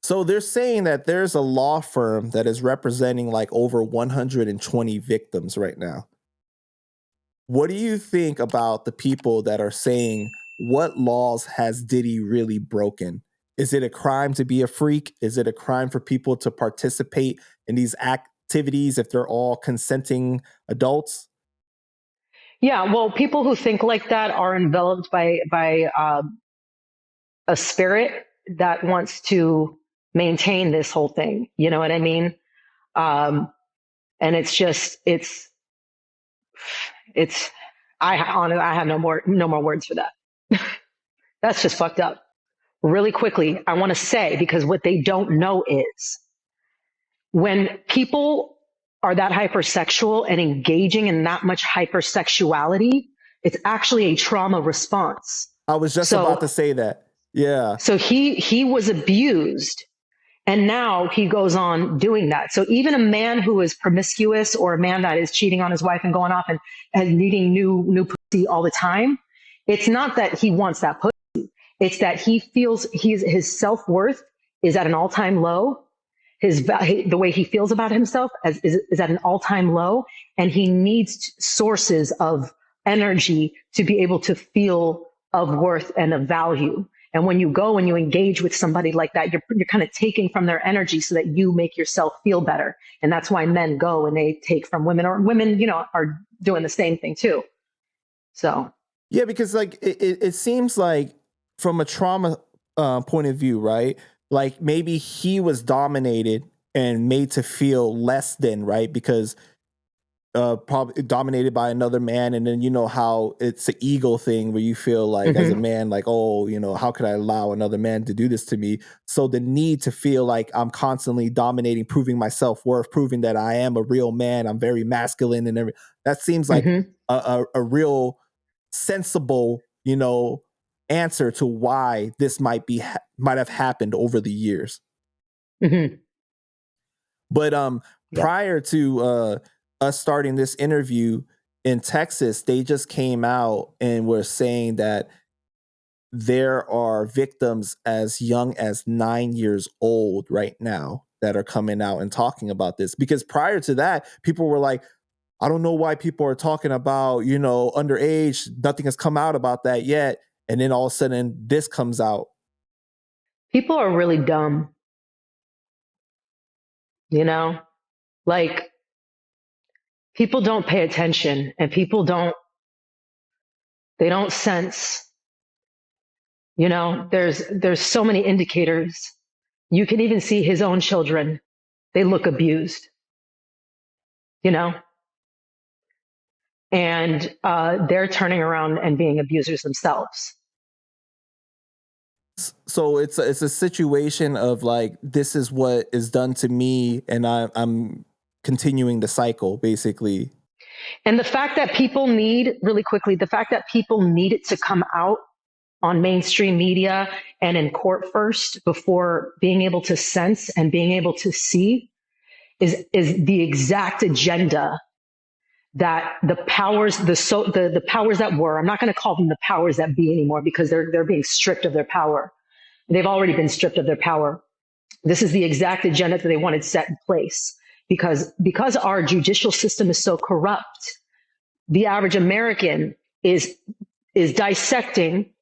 So they're saying that there's a law firm that is representing like over 120 victims right now. What do you think about the people that are saying, what laws has Diddy really broken? Is it a crime to be a freak? Is it a crime for people to participate in these activities if they're all consenting adults? Yeah, well, people who think like that are enveloped by a spirit that wants to maintain this whole thing. You know what I mean? Um, and it's just it's I have no more words for that. That's just fucked up. Really quickly, I want to say, because what they don't know is when people are that hypersexual and engaging in that much hypersexuality, it's actually a trauma response. I was just about to say that. Yeah. So he was abused, and now he goes on doing that. So even a man who is promiscuous, or a man that is cheating on his wife and going off and needing new pussy all the time, it's not that he wants that pussy. It's that he feels his self-worth is at an all-time low. The way he feels about himself is at an all-time low, and he needs sources of energy to be able to feel of worth and of value. And when you go and you engage with somebody like that, you're kind of taking from their energy so that you make yourself feel better. And that's why men go and they take from women, or women, are doing the same thing too. So yeah, because like it seems like from a trauma point of view, right? Like maybe he was dominated and made to feel less than, right? Because probably dominated by another man, and then you know how it's an ego thing where you feel like as a man, like, oh, how could I allow another man to do this to me? So the need to feel like I'm constantly dominating, proving my self-worth, proving that I am a real man, I'm very masculine, and everything. That seems like a real sensible, answer to why this might have happened over the years. But prior to us starting this interview in Texas, they just came out and were saying that there are victims as young as 9 years old right now that are coming out and talking about this. Because prior to that, people were like, I don't know why people are talking about, underage. Nothing has come out about that yet. And then all of a sudden this comes out. People are really dumb. Like, people don't pay attention, and they don't sense. There's so many indicators. You can even see his own children. They look abused, and they're turning around and being abusers themselves. So it's a situation of like, this is what is done to me, and I'm continuing the cycle, basically. And the fact that people need it to come out on mainstream media and in court first before being able to sense and being able to see is the exact agenda that the powers, the powers that were, I'm not going to call them the powers that be anymore, because they're being stripped of their power. They've already been stripped of their power. This is the exact agenda that they wanted set in place, because our judicial system is so corrupt. The average American is dissecting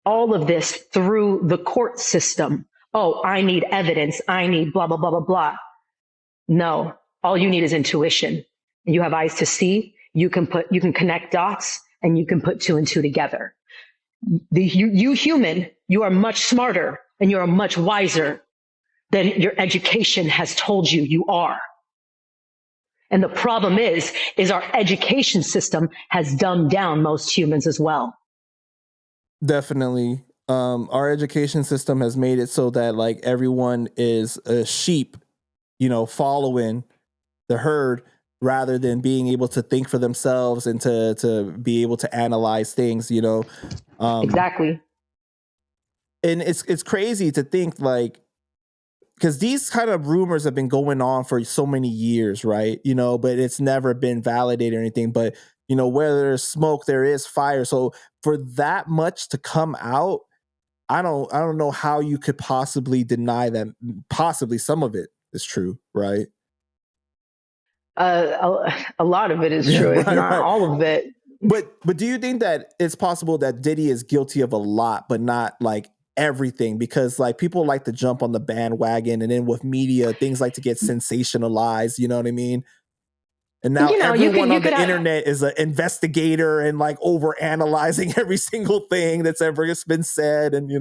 all of this through the court system. Oh, I need evidence. I need blah, blah, blah, blah, blah. No, all you need is intuition. You have eyes to see. You can connect dots, and you can put two and two together. You human, you are much smarter and you are much wiser than your education has told you are. And the problem is our education system has dumbed down most humans as well. Definitely. Our education system has made it so that like everyone is a sheep, following the herd, rather than being able to think for themselves and to be able to analyze things, Exactly. And it's crazy to think, like, because these kind of rumors have been going on for so many years, right? But it's never been validated or anything. But where there's smoke, there is fire. So for that much to come out, I don't know how you could possibly deny that possibly some of it is true, right? A lot of it is Yeah, true, if right, not right. all of it. But do you think that it's possible that Diddy is guilty of a lot, but not like everything? Because like people like to jump on the bandwagon, and then with media, things like to get sensationalized. You know what I mean? And now You know, everyone you on could the have, internet is an investigator and like over analyzing every single thing that's ever been said. And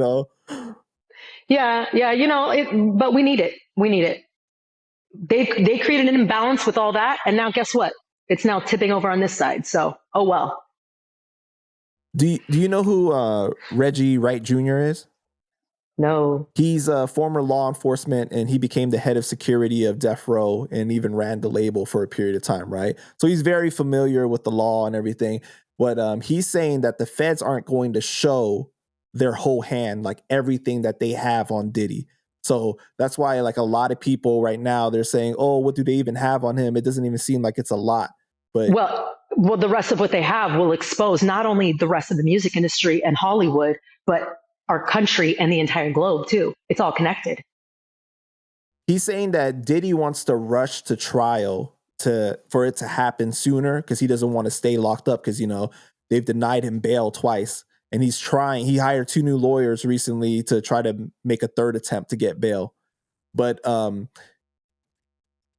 yeah, you know, but we need it. We need it. They created an imbalance with all that, and now guess what? It's now tipping over on this side. So, oh well. do you know who Reggie Wright Jr. is? No. He's a former law enforcement, and he became the head of security of Death Row and even ran the label for a period of time, right? So he's very familiar with the law and everything. But he's saying that the feds aren't going to show their whole hand, like everything that they have on Diddy. So that's why, like, a lot of people right now, they're saying, oh, what do they even have on him? It doesn't even seem like it's a lot. But Well, the rest of what they have will expose not only the rest of the music industry and Hollywood, but our country and the entire globe too. It's all connected. he's saying that Diddy wants to rush to trial for it to happen sooner because he doesn't want to stay locked up because they've denied him bail twice, and he's trying. He hired 2 new lawyers recently to try to make a third attempt to get bail, but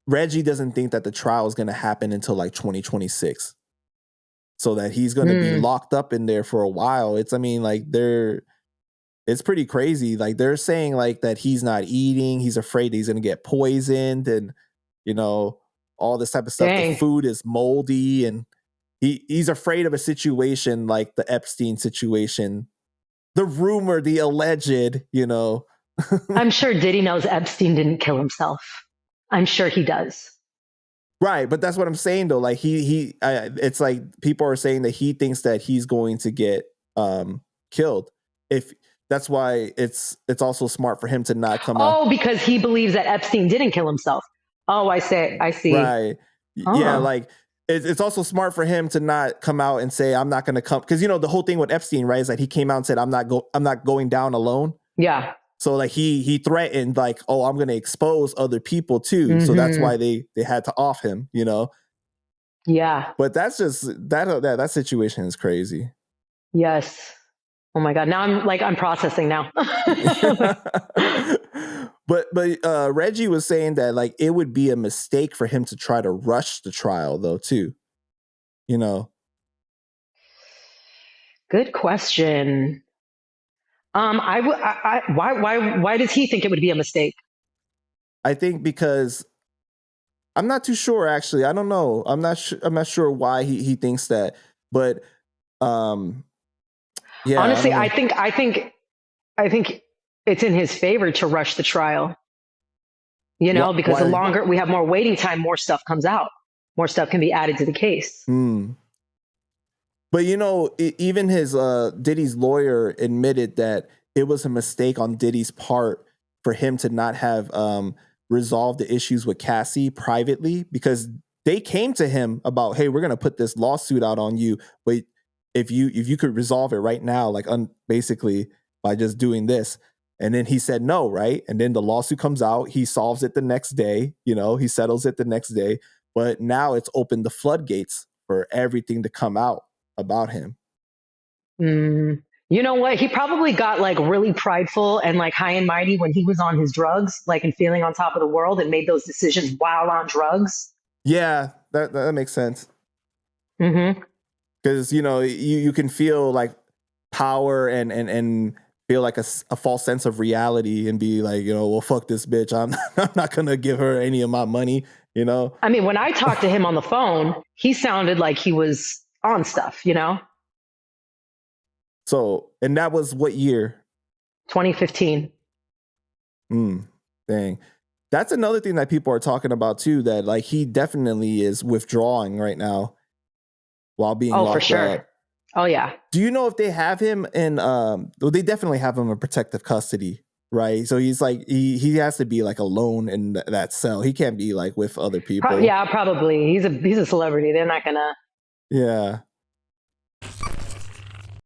Reggie doesn't think that the trial is going to happen until like 2026, so that he's going to be locked up in there for a while. It's pretty crazy. Like they're saying like that he's not eating. He's afraid he's going to get poisoned and, all this type of stuff. Dang. The food is moldy and he's afraid of a situation like the Epstein situation, the rumor, the alleged, I'm sure Diddy knows Epstein didn't kill himself. I'm sure he does. Right. But that's what I'm saying though. Like it's like people are saying that he thinks that he's going to get killed. That's why it's also smart for him to not come out. Oh, because he believes that Epstein didn't kill himself. Oh, I see. Right. Yeah, like it's also smart for him to not come out and say I'm not going to come, because the whole thing with Epstein, right, is that he came out and said I'm not going down alone. Yeah. So like he threatened like, oh, I'm going to expose other people too. Mm-hmm. So that's why they had to off him, Yeah. But that's just that situation is crazy. Yes. Oh my God. Now I'm processing now. But Reggie was saying that like it would be a mistake for him to try to rush the trial though too. Good question. Why does he think it would be a mistake? I think because I'm not too sure actually. I don't know. I'm not sure why he thinks that. But yeah. Honestly, I think it's in his favor to rush the trial. Because the longer we have more waiting time, more stuff comes out. More stuff can be added to the case. But even his Diddy's lawyer admitted that it was a mistake on Diddy's part for him to not have resolved the issues with Cassie privately, because they came to him about, hey, we're going to put this lawsuit out on you, but if you could resolve it right now, like basically by just doing this. And then he said no, right? And then the lawsuit comes out. He solves it the next day. He settles it the next day. But now it's opened the floodgates for everything to come out about him. You know what? He probably got like really prideful and like high and mighty when he was on his drugs, like and feeling on top of the world, and made those decisions while on drugs. Yeah, that makes sense. Because you can feel like power and feel like a false sense of reality and be like, well, fuck this bitch. I'm not gonna give her any of my money. I mean, when I talked to him on the phone, he sounded like he was on stuff. So, and that was what year? 2015. Dang. That's another thing that people are talking about too, that like he definitely is withdrawing right now while being locked for sure. up. Oh yeah. Do you know if they have him in well, they definitely have him in protective custody, right? So he's like he has to be like alone in that cell. He can't be like with other people. Yeah, probably. He's a celebrity. They're not gonna. Yeah.